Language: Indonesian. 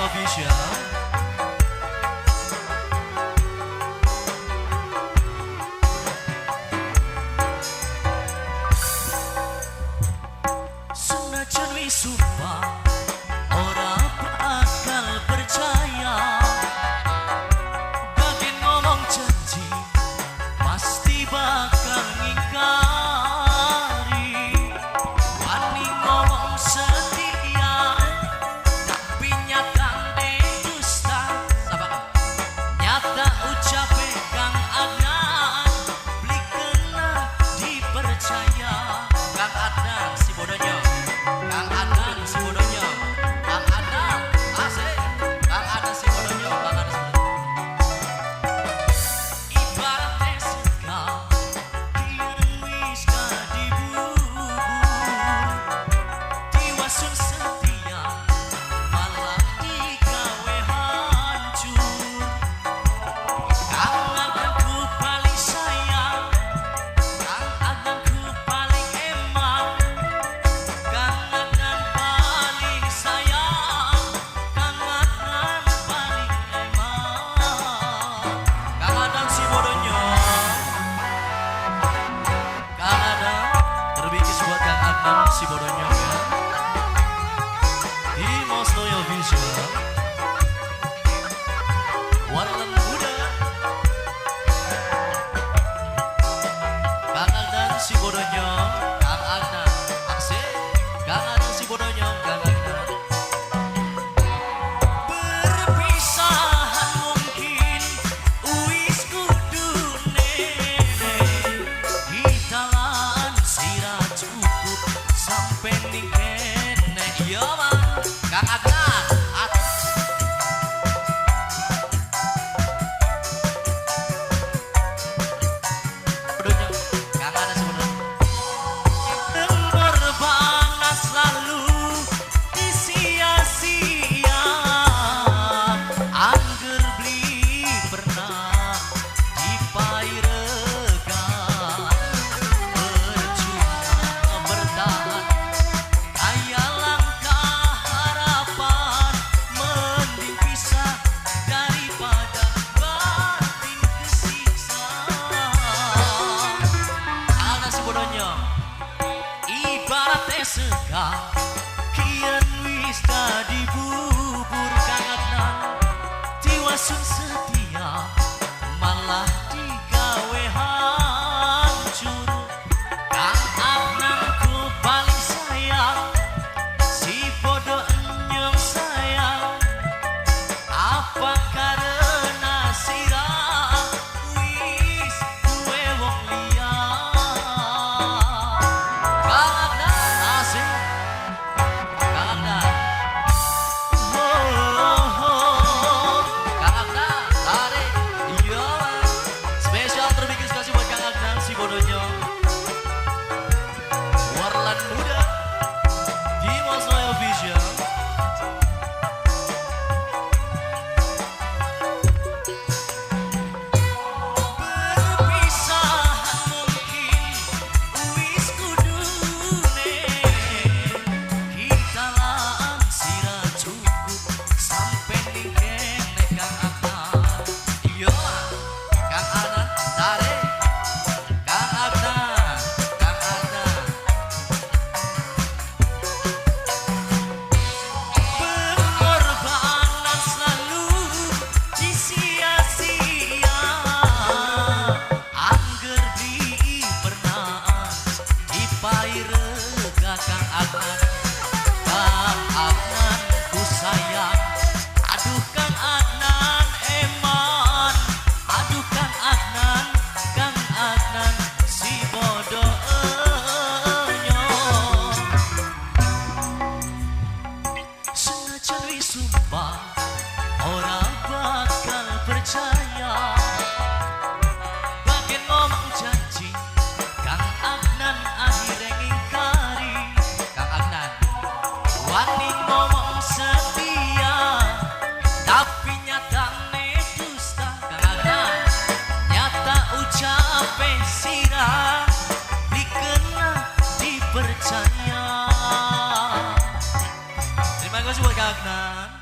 Official. Senajan wis sumpah ora bakal percaya, bagian ngomong janji pasti bakal ngingkari. Wani ngomong setia tapi nyata dusta. Nyata ucape Kang Adnan beli kena dipercaya. Kang Adnan si bodohnya, Kang Adnan si bodohnya, Kang Adnan asik, Kang Adnan si bodohnya, Kang Adnan si bodohnya. Ibaratnya sekal kian wis kadibubur, diwasun setia malah digawe hancur. Kang Adnanku paling sayang, Kang Adnanku paling eman, Kang Adnan paling sayang, Kang Adnan paling eman. Kang Adnan si bodohnya, Kang Adnan terbikis buat Kang Adnan si bodohnya ya. Di Most Loyal Visual Warna Muda, Kang Adnan si bodohnya, Kang Adnan asik, Kang Adnan si bodohnya, Kang Adnan. Perpisahan mungkin wis kudune, kita lan sira cukup sampai ning kene. Iya man, Kang Adnan bodohnya, Kang Adnan si bodohnya. Berpanas lalu disia-sia, angger beli pernah dipairegan. Percuma bertahan kayak langkah harapan, mending pisah daripada batin kesiksa. Ada sebodohnya ibaratnya sekal kian wis kadibubur. Kang Adnan diwasun setia malah digawe hancur. Kang Adnanku paling sayang, si bodoh enyong sayang. Apa karena sirah wis duwe wong liya. Kang Adnan asik, Kang Adnan. Kang Adnan tarik, iya man. Spesial terbikis kasih buat Kang Adnan si bodohnya. Warlan Muda di Most Loyal Visual. Perpisahan mungkin wis kudune, kita lan sira cukup sampai ning kene. Kang Adnan iya, Kang Adnan tarik, Kang Adnan, Kang Adnan. Pengorbanan selalu disia-sia, angger beli pernah dipairega. Kang Adnan, Kang Adnan ku sayang, aduh Kang Adnan eman, aduh Kang Adnan, Kang Adnan si bodohnya. Senajan wis sumpah ora bakal percaya, bagian ngomong janji Kang Adnan akhirnya ngingkari. Kang Adnan wani ngomong setia tapi nyatane dusta. Kang Adnan nyata ucape sirah dikena dipercaya. Terima kasih buat Kang Adnan.